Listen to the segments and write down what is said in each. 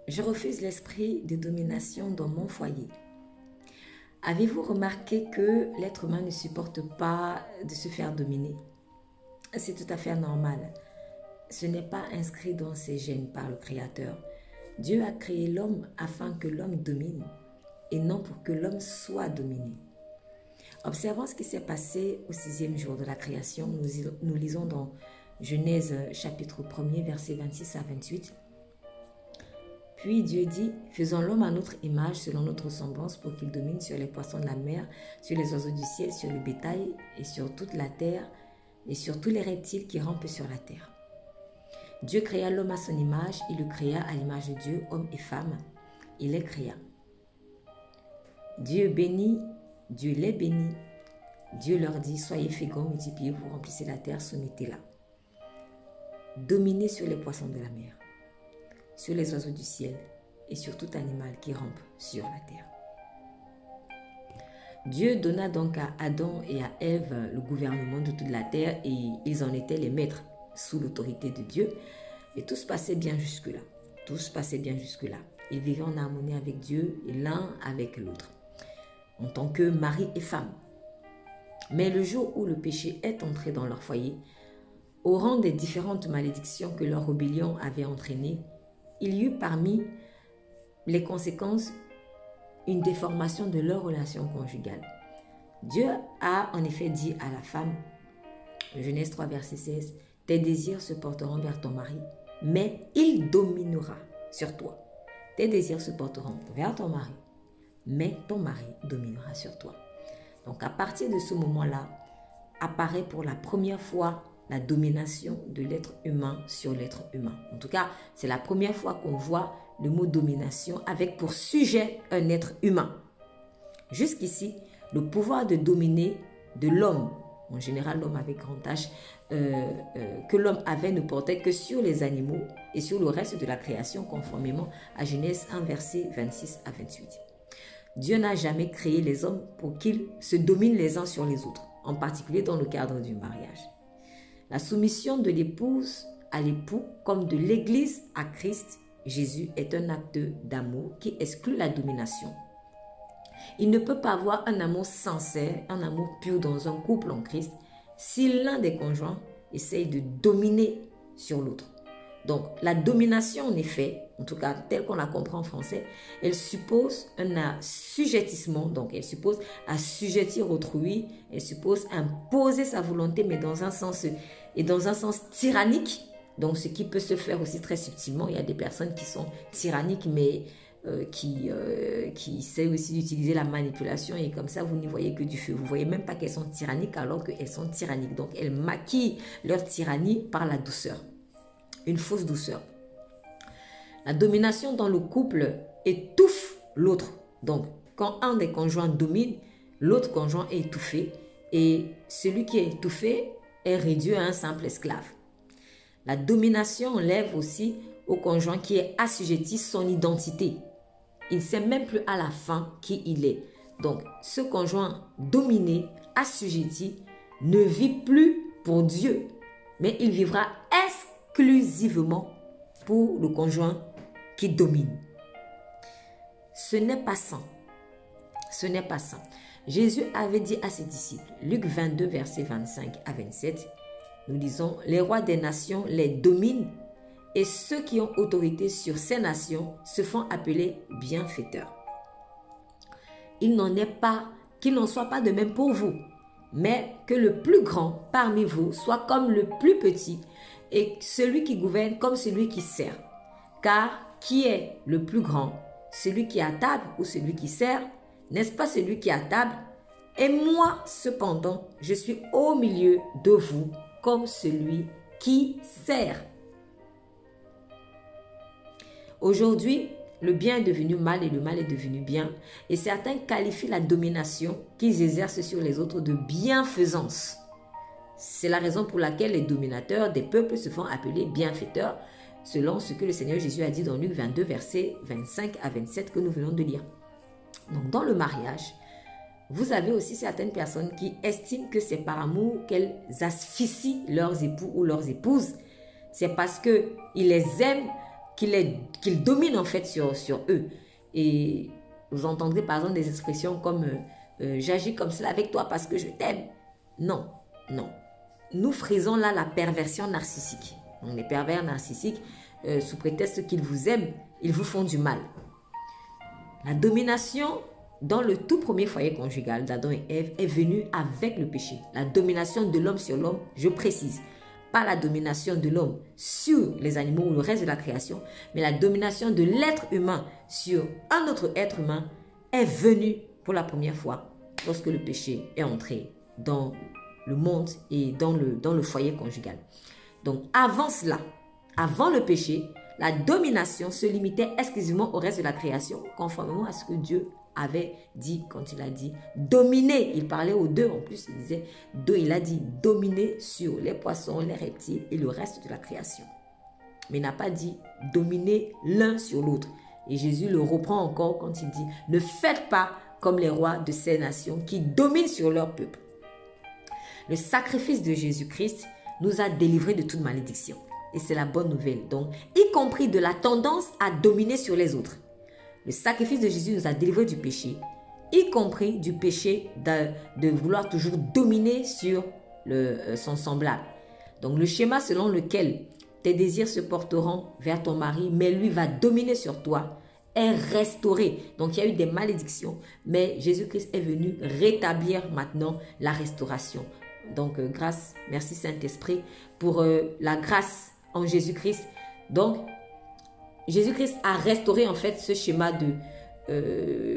Je refuse l'esprit de domination dans mon foyer. Avez-vous remarqué que l'être humain ne supporte pas de se faire dominer? C'est tout à fait normal. Ce n'est pas inscrit dans ses gènes par le Créateur. Dieu a créé l'homme afin que l'homme domine et non pour que l'homme soit dominé. Observons ce qui s'est passé au 6e jour de la création. Nous lisons dans Genèse chapitre 1er, versets 26 à 28. Puis Dieu dit, faisons l'homme à notre image, selon notre ressemblance, pour qu'il domine sur les poissons de la mer, sur les oiseaux du ciel, sur le bétail et sur toute la terre et sur tous les reptiles qui rampent sur la terre. Dieu créa l'homme à son image, il le créa à l'image de Dieu, homme et femme, il les créa. Dieu bénit, Dieu les bénit. Dieu leur dit, soyez féconds, multipliez-vous, remplissez la terre, soumettez-la. Dominez sur les poissons de la mer, sur les oiseaux du ciel et sur tout animal qui rampe sur la terre. Dieu donna donc à Adam et à Ève le gouvernement de toute la terre et ils en étaient les maîtres sous l'autorité de Dieu. Et tout se passait bien jusque-là. Tout se passait bien jusque-là. Ils vivaient en harmonie avec Dieu et l'un avec l'autre, en tant que mari et femme. Mais le jour où le péché est entré dans leur foyer, au rang des différentes malédictions que leur rébellion avait entraînées, il y eut parmi les conséquences une déformation de leur relation conjugale. Dieu a en effet dit à la femme, Genèse 3, verset 16, « Tes désirs se porteront vers ton mari, mais il dominera sur toi. Tes désirs se porteront vers ton mari, mais ton mari dominera sur toi. » Donc à partir de ce moment-là, apparaît pour la première fois la domination de l'être humain sur l'être humain. En tout cas, c'est la première fois qu'on voit le mot domination avec pour sujet un être humain. Jusqu'ici, le pouvoir de dominer de l'homme, en général l'homme avec grand H, que l'homme avait ne portait que sur les animaux et sur le reste de la création conformément à Genèse 1, versets 26 à 28. Dieu n'a jamais créé les hommes pour qu'ils se dominent les uns sur les autres, en particulier dans le cadre du mariage. La soumission de l'épouse à l'époux comme de l'Église à Christ Jésus est un acte d'amour qui exclut la domination. Il ne peut pas avoir un amour sincère, un amour pur dans un couple en Christ si l'un des conjoints essaye de dominer sur l'autre. Donc la domination en effet, en tout cas telle qu'on la comprend en français, elle suppose un assujettissement, donc elle suppose assujettir autrui, elle suppose imposer sa volonté mais dans un sens tyrannique. Donc ce qui peut se faire aussi très subtilement, il y a des personnes qui sont tyranniques mais qui essaient aussi d'utiliser la manipulation et comme ça vous n'y voyez que du feu. Vous ne voyez même pas qu'elles sont tyranniques alors qu'elles sont tyranniques. Donc elles maquillent leur tyrannie par la douceur, une fausse douceur. La domination dans le couple étouffe l'autre. Donc quand un des conjoints domine, l'autre conjoint est étouffé et celui qui est étouffé est réduit à un simple esclave. La domination enlève aussi au conjoint qui est assujetti son identité. Il ne sait même plus à la fin qui il est. Donc, ce conjoint dominé, assujetti, ne vit plus pour Dieu, mais il vivra exclusivement pour le conjoint qui domine. Ce n'est pas sain. Ce n'est pas sain. Jésus avait dit à ses disciples, Luc 22, versets 25 à 27, nous lisons, « Les rois des nations les dominent et ceux qui ont autorité sur ces nations se font appeler bienfaiteurs. Il n'en est pas, qu'il n'en soit pas de même pour vous, mais que le plus grand parmi vous soit comme le plus petit et celui qui gouverne comme celui qui sert. Car qui est le plus grand, celui qui est à table ou celui qui sert? N'est-ce pas celui qui est à table? Et moi, cependant, je suis au milieu de vous comme celui qui sert. » Aujourd'hui, le bien est devenu mal et le mal est devenu bien. Et certains qualifient la domination qu'ils exercent sur les autres de bienfaisance. C'est la raison pour laquelle les dominateurs des peuples se font appeler bienfaiteurs, selon ce que le Seigneur Jésus a dit dans Luc 22, versets 25 à 27 que nous venons de lire. Donc, dans le mariage, vous avez aussi certaines personnes qui estiment que c'est par amour qu'elles asphyxient leurs époux ou leurs épouses. C'est parce qu'ils les aiment qu'il domine en fait sur eux. Et vous entendrez par exemple des expressions comme j'agis comme cela avec toi parce que je t'aime. Non, non. Nous frisons là la perversion narcissique. Donc les pervers narcissiques, sous prétexte qu'ils vous aiment, ils vous font du mal. La domination dans le tout premier foyer conjugal d'Adam et Ève est venue avec le péché. La domination de l'homme sur l'homme, je précise, pas la domination de l'homme sur les animaux ou le reste de la création, mais la domination de l'être humain sur un autre être humain est venue pour la première fois lorsque le péché est entré dans le monde et dans le foyer conjugal. Donc avant cela, avant le péché, la domination se limitait exclusivement au reste de la création, conformément à ce que Dieu avait dit quand il a dit dominer. Il parlait aux deux en plus, il a dit dominer sur les poissons, les reptiles et le reste de la création. Mais il n'a pas dit dominer l'un sur l'autre. Et Jésus le reprend encore quand il dit ne faites pas comme les rois de ces nations qui dominent sur leur peuple. Le sacrifice de Jésus-Christ nous a délivrés de toute malédiction. Et c'est la bonne nouvelle. Donc, y compris de la tendance à dominer sur les autres. Le sacrifice de Jésus nous a délivrés du péché, y compris du péché de vouloir toujours dominer sur son semblable. Donc, le schéma selon lequel tes désirs se porteront vers ton mari, mais lui va dominer sur toi, est restauré. Donc, il y a eu des malédictions, mais Jésus-Christ est venu rétablir maintenant la restauration. Donc, grâce, merci Saint-Esprit pour la grâce en Jésus-Christ. Donc, Jésus-Christ a restauré en fait ce schéma de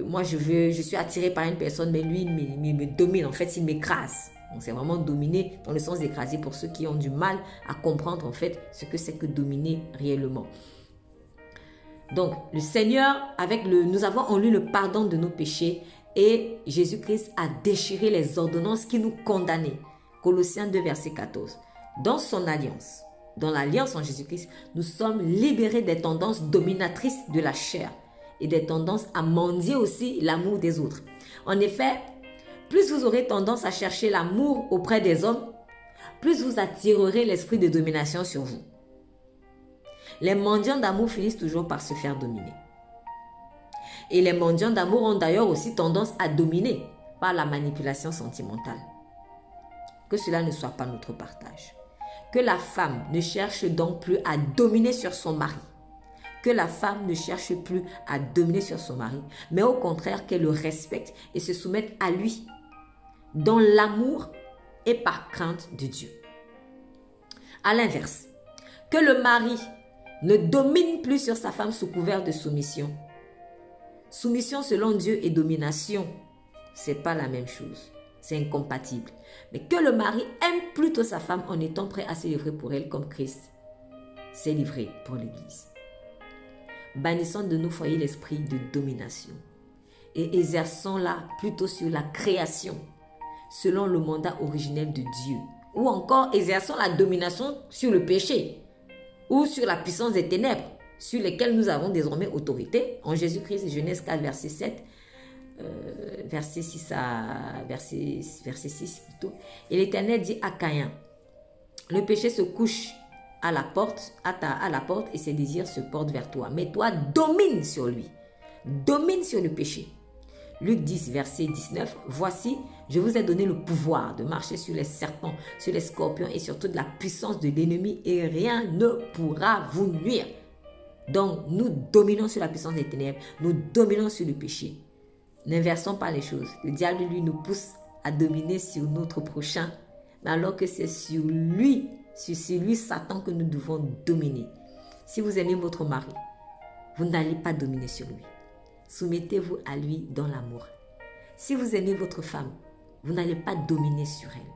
moi je suis attiré par une personne, mais lui il me domine, en fait il m'écrase. Donc c'est vraiment dominer dans le sens d'écraser pour ceux qui ont du mal à comprendre en fait ce que c'est que dominer réellement. Donc le Seigneur, nous avons en lui le pardon de nos péchés et Jésus-Christ a déchiré les ordonnances qui nous condamnaient. Colossiens 2 verset 14. Dans son alliance, dans l'alliance en Jésus-Christ, nous sommes libérés des tendances dominatrices de la chair et des tendances à mendier aussi l'amour des autres. En effet, plus vous aurez tendance à chercher l'amour auprès des hommes, plus vous attirerez l'esprit de domination sur vous. Les mendiants d'amour finissent toujours par se faire dominer. Et les mendiants d'amour ont d'ailleurs aussi tendance à dominer par la manipulation sentimentale. Que cela ne soit pas notre partage. Que la femme ne cherche donc plus à dominer sur son mari. Que la femme ne cherche plus à dominer sur son mari, mais au contraire qu'elle le respecte et se soumette à lui dans l'amour et par crainte de Dieu. À l'inverse, que le mari ne domine plus sur sa femme sous couvert de soumission. Soumission selon Dieu et domination, c'est pas la même chose. C'est incompatible. Mais que le mari aime plutôt sa femme en étant prêt à se livrer pour elle comme Christ s'est livré pour l'Église. Bannissons de nos foyers l'esprit de domination et exerçons-la plutôt sur la création selon le mandat originel de Dieu. Ou encore exerçons la domination sur le péché ou sur la puissance des ténèbres sur lesquelles nous avons désormais autorité. En Jésus-Christ, Genèse 4, verset 7. Verset 6 plutôt. Et l'Éternel dit à Caïn, le péché se couche à la porte et ses désirs se portent vers toi. Mais toi, domine sur lui. Domine sur le péché. Luc 10, verset 19. Voici, je vous ai donné le pouvoir de marcher sur les serpents, sur les scorpions et sur toute la puissance de l'ennemi et rien ne pourra vous nuire. Donc, nous dominons sur la puissance des ténèbres. Nous dominons sur le péché. N'inversons pas les choses. Le diable, lui, nous pousse à dominer sur notre prochain, mais alors que c'est sur lui, Satan, que nous devons dominer. Si vous aimez votre mari, vous n'allez pas dominer sur lui. Soumettez-vous à lui dans l'amour. Si vous aimez votre femme, vous n'allez pas dominer sur elle.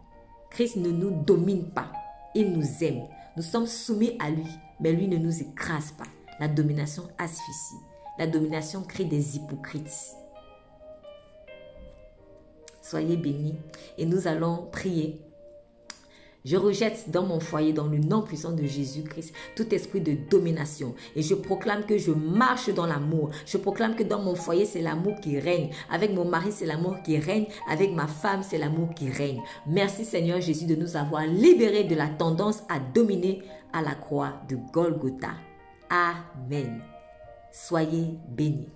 Christ ne nous domine pas. Il nous aime. Nous sommes soumis à lui, mais lui ne nous écrase pas. La domination asphyxie. La domination crée des hypocrites. Soyez bénis et nous allons prier. Je rejette dans mon foyer, dans le nom puissant de Jésus-Christ, tout esprit de domination. Et je proclame que je marche dans l'amour. Je proclame que dans mon foyer, c'est l'amour qui règne. Avec mon mari, c'est l'amour qui règne. Avec ma femme, c'est l'amour qui règne. Merci Seigneur Jésus de nous avoir libérés de la tendance à dominer à la croix de Golgotha. Amen. Soyez bénis.